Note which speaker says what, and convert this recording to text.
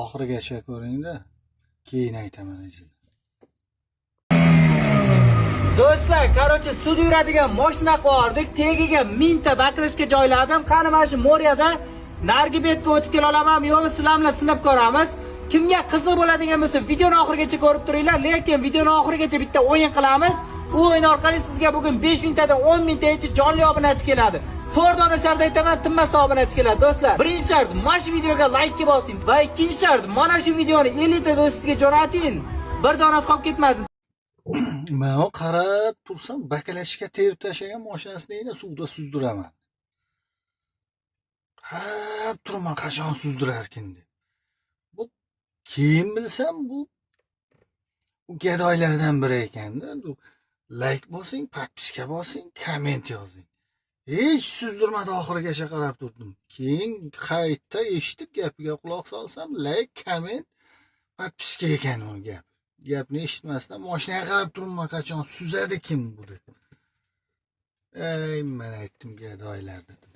Speaker 1: oxirigacha ko'ring-da, keyin aytaman izini.
Speaker 2: Do'stlar, qarochi sud yuradigan mashina qo'yardik, tagiga 1000 ta baklashga joyladim. Qani mana shu Moriyada nargi betga o'tib kela olaman, yo'qmi sizlar bilan sinab ko'ramiz. Kimga qiziq bo'ladigan bo'lsa, videoni oxirigacha ko'rib turinglar, lekin videoni oxirigacha bitta o'yin qilamiz. U o'yin orqali sizga bugun 5000 tadan 10000 tacha jonli obunachi keladi. Sordona shart aytaman, tinmasdan obunachi keladi do'stlar. Birinchi shart, mana shu videoga like bosing va ikkinchi shart, mana shu videoni 50 ta do'stingizga jo'nating. Bir donasi qolib ketmasin.
Speaker 1: Men o qarab tursam, bakalashga terib tashlagan mashinasini yana suvda suzdiraman. Qarab turman qachon suzdirarkin deb. Bu keyin bilsam bu gadoylardan biri ekanda. Like bosing, podpiska bosing, komment yozing. Hech suzdirmadi, oxirigacha qarab turdim. Keyin qayta eshitib gapiga quloq solsam, like, komment, podpiska ekan u gap. Gapni eshitmasdan mashinaga qarab turibman, qachon suzadi kim bu deb. Ey, men aytdim gadoylar dedim.